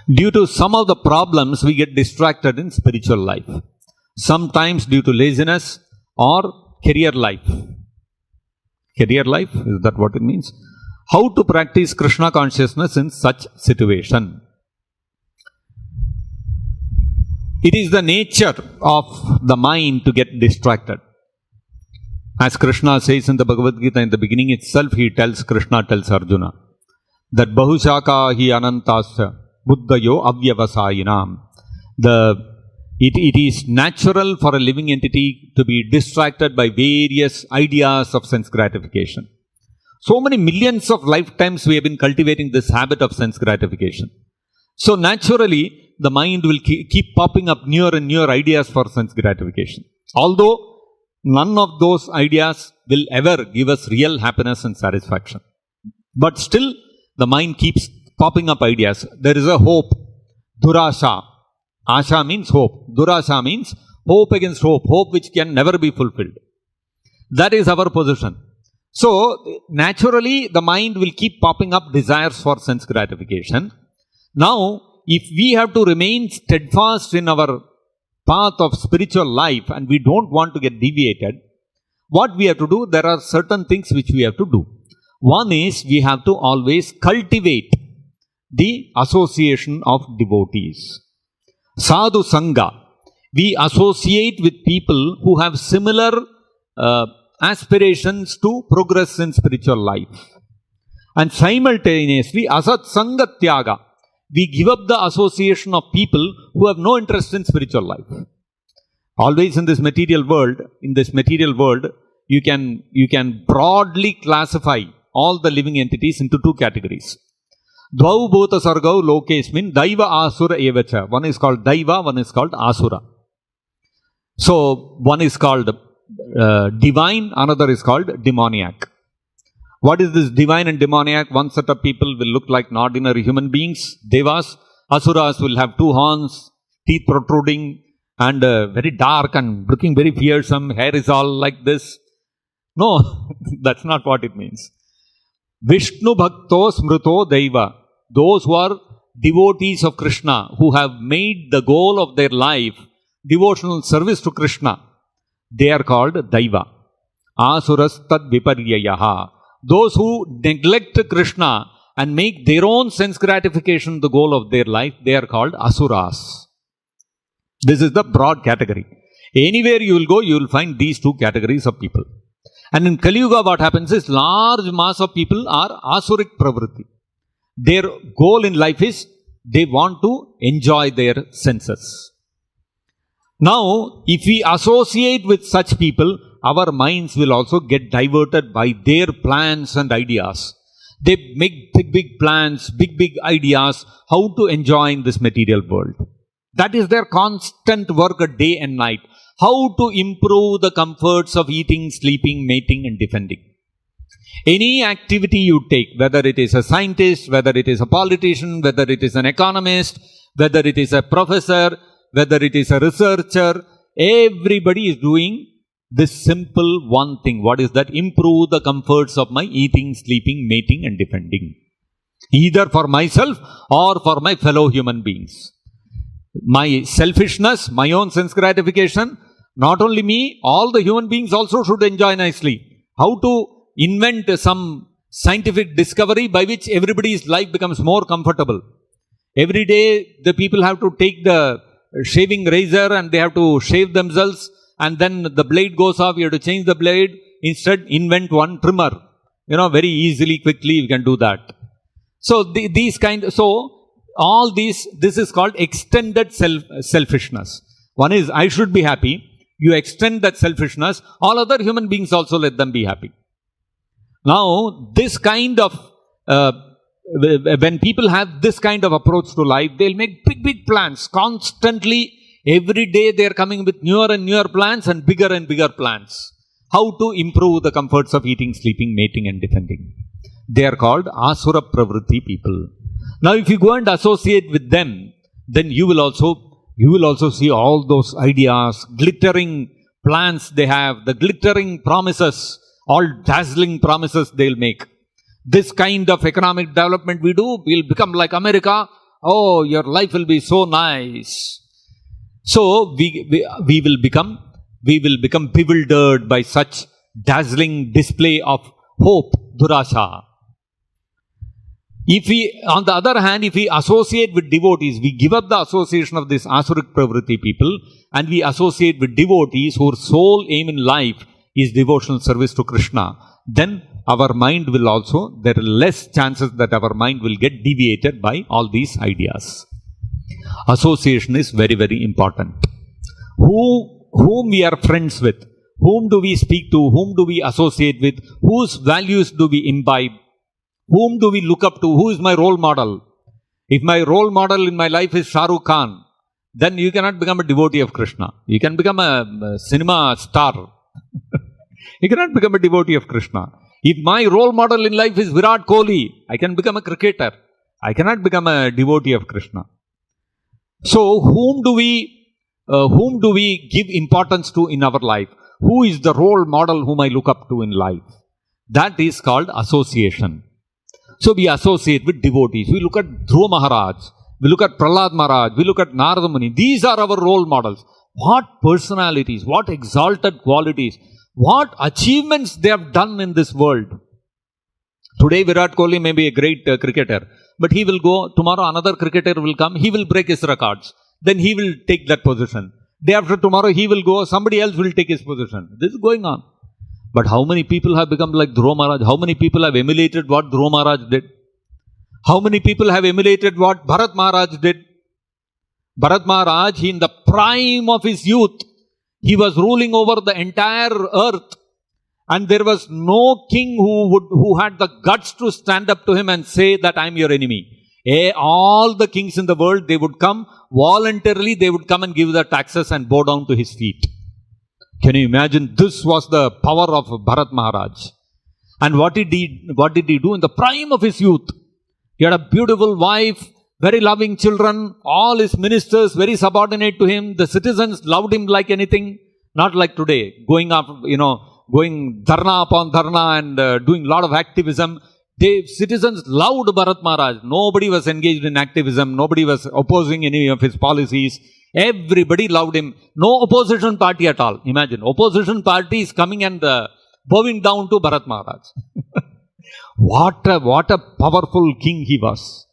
Due to some of the problems, we get distracted in spiritual life. Sometimes due to laziness or career life. Career life, is that what it means? How to practice Krishna consciousness in such situation? It is the nature of the mind to get distracted. As Krishna says in the Bhagavad Gita, in the beginning itself, Krishna tells Arjuna that Bahushaka hi anantasya buddhayo avyavasayinam. It is natural for a living entity to be distracted by various ideas of sense gratification. So many millions of lifetimes we have been cultivating this habit of sense gratification. So naturally, the mind will keep popping up newer and newer ideas for sense gratification. Although none of those ideas will ever give us real happiness and satisfaction. But still, the mind keeps popping up ideas. There is a hope. Durasha. Asha means hope. Durasha means hope against hope. Hope which can never be fulfilled. That is our position. So, naturally, the mind will keep popping up desires for sense gratification. Now, if we have to remain steadfast in our path of spiritual life and we don't want to get deviated, what we have to do, there are certain things which we have to do. One is we have to always cultivate the association of devotees. Sadhu Sangha. We associate with people who have similar aspirations to progress in spiritual life. And simultaneously, Asat Sangha Tyaga. We give up the association of people who have no interest in spiritual life. Always in this material world, you can broadly classify all the living entities into two categories. Dvau bhuta sargau lokesmin daiva asura evacha. One is called daiva, one is called asura. So, one is called divine, another is called demoniac. What is this divine and demoniac? One set of people will look like ordinary human beings, devas. Asuras will have two horns, teeth protruding, and very dark and looking very fearsome. Hair is all like this. No, that's not what it means. Vishnu Bhakto Smrito Daiva. Those who are devotees of Krishna, who have made the goal of their life devotional service to Krishna, they are called Daiva. Asuras tad viparyayaha. Those who neglect Krishna and make their own sense gratification the goal of their life, they are called Asuras. This is the broad category. Anywhere you will go, you will find these two categories of people. And in Kali Yuga, what happens is large mass of people are Asuric Pravritti. Their goal in life is they want to enjoy their senses. Now, if we associate with such people, our minds will also get diverted by their plans and ideas. They make big plans, big ideas, how to enjoy in this material world. That is their constant work day and night. How to improve the comforts of eating, sleeping, mating and defending. Any activity you take, whether it is a scientist, whether it is a politician, whether it is an economist, whether it is a professor, whether it is a researcher, everybody is doing this simple one thing. What is that? Improve the comforts of my eating, sleeping, mating and defending. Either for myself or for my fellow human beings. My selfishness, my own sense gratification, not only me, all the human beings also should enjoy nicely. How to invent some scientific discovery by which everybody's life becomes more comfortable. Every day the people have to take the shaving razor and they have to shave themselves, and then the blade goes off, you have to change the blade. Instead, invent one trimmer. Very easily, quickly you can do that. So, all this is called extended selfishness. One is, I should be happy. You extend that selfishness. All other human beings also let them be happy. Now, this kind of, when people have this kind of approach to life, they'll make big plans. Constantly, every day they are coming with newer and newer plans and bigger plans. How to improve the comforts of eating, sleeping, mating and defending. They are called Asura Pravritti people. Now, if you go and associate with them, then you will also see all those ideas, glittering plans they have, the glittering promises, all dazzling promises they'll make. This kind of economic development we do, we'll become like America. Oh, your life will be so nice. So we will become bewildered by such dazzling display of hope, durasha. If we, on the other hand, if we associate with devotees, we give up the association of this asuric pravritti people and we associate with devotees whose sole aim in life is devotional service to Krishna, then our mind will also, there are less chances that our mind will get deviated by all these ideas. Association is very, very important. Whom we are friends with, whom do we speak to, whom do we associate with, whose values do we imbibe, whom do we look up to, who is my role model? If my role model in my life is Shah Rukh Khan, then you cannot become a devotee of Krishna. You can become a cinema star. You cannot become a devotee of Krishna. If my role model in life is Virat Kohli, I can become a cricketer. I cannot become a devotee of Krishna. So, whom do we give importance to in our life? Who is the role model whom I look up to in life? That is called association. So, we associate with devotees. We look at Dhruva Maharaj. We look at Prahlad Maharaj. We look at Narada Muni. These are our role models. What personalities, what exalted qualities, what achievements they have done in this world. Today Virat Kohli may be a great cricketer, but he will go, tomorrow another cricketer will come, he will break his records. Then he will take that position. Day after tomorrow he will go, somebody else will take his position. This is going on. But how many people have become like Dhruva Maharaj? How many people have emulated what Dhruva Maharaj did? How many people have emulated what Bharat Maharaj did? Bharat Maharaj, in the prime of his youth, he was ruling over the entire earth. And there was no king who had the guts to stand up to him and say that I am your enemy. All the kings in the world, they would come voluntarily, they would come and give the taxes and bow down to his feet. Can you imagine? This was the power of Bharat Maharaj. And what did he do in the prime of his youth? He had a beautiful wife, very loving children, all his ministers very subordinate to him. The citizens loved him like anything, not like today, going dharna upon dharna and doing a lot of activism. Citizens loved Bharat Maharaj. Nobody was engaged in activism. Nobody was opposing any of his policies. Everybody loved him. No opposition party at all. Imagine, opposition party is coming and bowing down to Bharat Maharaj. What a powerful king he was.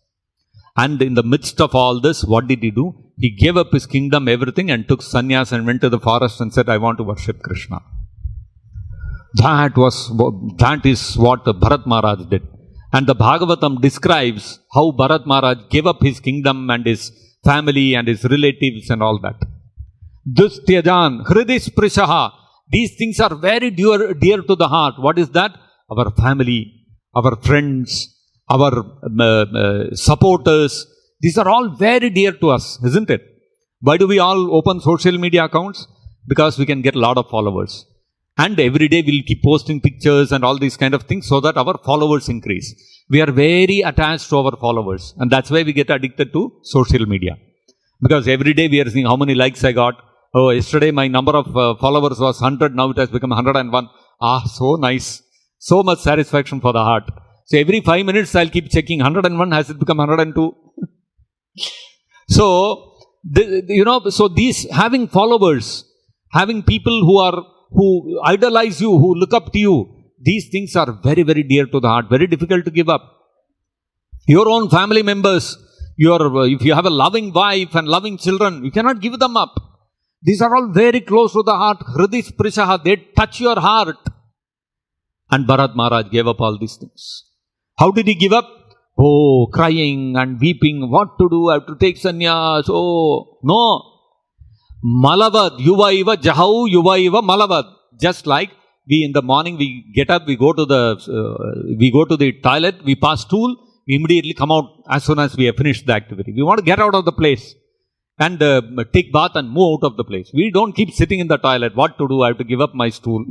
And in the midst of all this, what did he do? He gave up his kingdom, everything, and took sannyas and went to the forest and said, I want to worship Krishna. That is what Bharat Maharaj did. And the Bhagavatam describes how Bharat Maharaj gave up his kingdom and his family and his relatives and all that. Dustyajan, Hridis Prishaha. These things are very dear to the heart. What is that? Our family, our friends, our supporters. These are all very dear to us, isn't it? Why do we all open social media accounts? Because we can get a lot of followers. And every day we'll keep posting pictures and all these kind of things so that our followers increase. We are very attached to our followers. And that's why we get addicted to social media. Because every day we are seeing how many likes I got. Oh, yesterday my number of followers was 100. Now it has become 101. So nice. So much satisfaction for the heart. So every 5 minutes I'll keep checking. 101, has it become 102? So these having followers, having people who idolize you, who look up to you, these things are very, very dear to the heart, very difficult to give up. Your own family members, if you have a loving wife and loving children, you cannot give them up. These are all very close to the heart. Hridis Prishaha, they touch your heart. And Bharat Maharaj gave up all these things. How did he give up? Oh, crying and weeping. What to do? I have to take sannyas. Oh, no. Malavad, yuvaiva jahau, yuvaiva malavad. Just like in the morning, we get up, we go to the toilet, we pass stool, we immediately come out as soon as we have finished the activity. We want to get out of the place and take bath and move out of the place. We don't keep sitting in the toilet. What to do? I have to give up my stool.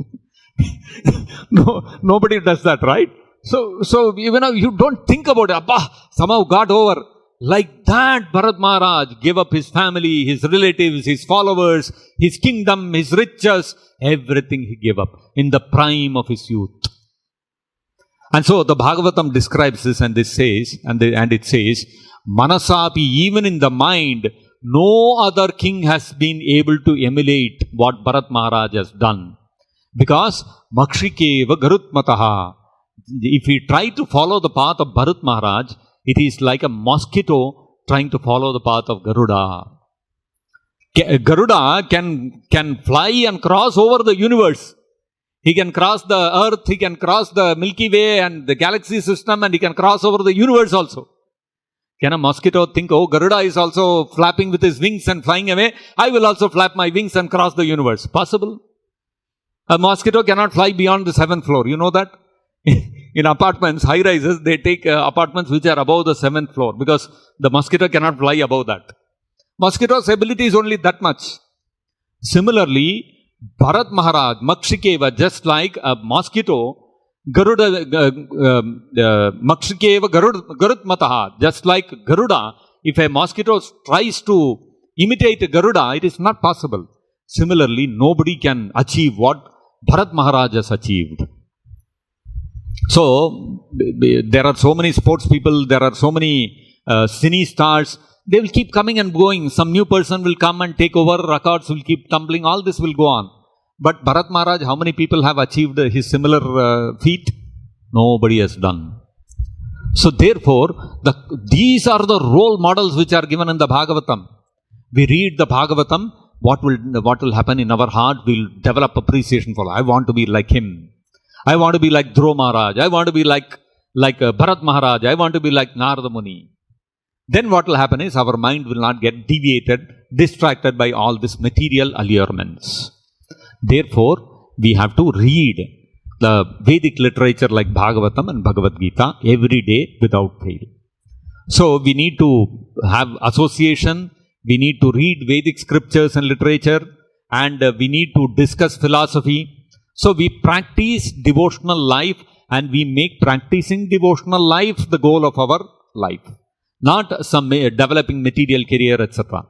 No, nobody does that, right? So you don't think about it. Abba, somehow got over. Like that, Bharat Maharaj gave up his family, his relatives, his followers, his kingdom, his riches, everything he gave up in the prime of his youth. And so the Bhagavatam describes this and it says, Manasapi, even in the mind, no other king has been able to emulate what Bharat Maharaj has done. Because Makshikeva Garutmataha. If we try to follow the path of Bharat Maharaj, it is like a mosquito trying to follow the path of Garuda. Garuda can fly and cross over the universe. He can cross the earth, he can cross the Milky Way and the galaxy system, and he can cross over the universe also. Can a mosquito think, oh, Garuda is also flapping with his wings and flying away, I will also flap my wings and cross the universe? Possible? A mosquito cannot fly beyond the 7th floor. You know that? In apartments, high rises, they take apartments which are above the 7th floor because the mosquito cannot fly above that. Mosquito's ability is only that much. Similarly, Bharat Maharaj, Makshikeva, just like a mosquito, Garuda, Makshikeva Garutmataha, just like Garuda, if a mosquito tries to imitate Garuda, it is not possible. Similarly, nobody can achieve what Bharat Maharaj has achieved. So, there are so many sports people, there are so many cine stars, they will keep coming and going. Some new person will come and take over, records will keep tumbling, all this will go on. But Bharat Maharaj, how many people have achieved his similar feat? Nobody has done. So therefore, these are the role models which are given in the Bhagavatam. We read the Bhagavatam, what will happen in our heart? We'll develop appreciation for, I want to be like him. I want to be like Dhruva Maharaj. I want to be like Bharat Maharaj. I want to be like Narada Muni. Then what will happen is our mind will not get deviated, distracted by all these material allurements. Therefore, we have to read the Vedic literature like Bhagavatam and Bhagavad Gita every day without fail. So we need to have association, we need to read Vedic scriptures and literature, and we need to discuss philosophy. So we practice devotional life and we make practicing devotional life the goal of our life, not some developing material career, etc.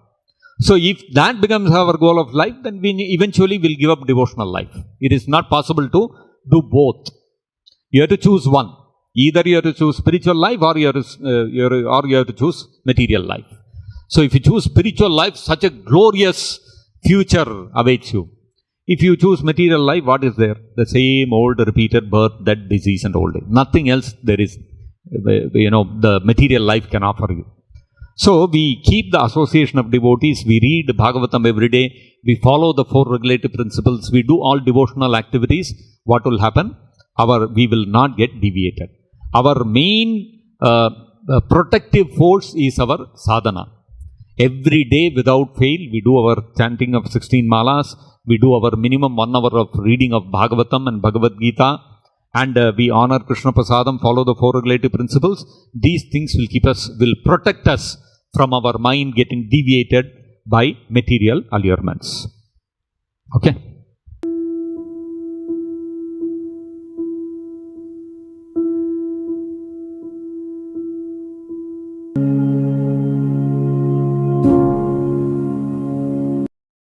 So if that becomes our goal of life, then we eventually will give up devotional life. It is not possible to do both. You have to choose one. Either you have to choose spiritual life or you have to choose material life. So if you choose spiritual life, such a glorious future awaits you. If you choose material life, what is there? The same old repeated birth, death, disease and old age. Nothing else there is, the material life can offer you. So we keep the association of devotees, we read Bhagavatam every day, we follow the 4 regulative principles, we do all devotional activities. What will happen? We will not get deviated. Our main protective force is our sadhana. Every day without fail, we do our chanting of 16 malas, we do our minimum 1 hour of reading of Bhagavatam and Bhagavad Gita, and we honor Krishna Prasadam, follow the 4 regulative principles. These things will protect us from our mind getting deviated by material allurements. Okay?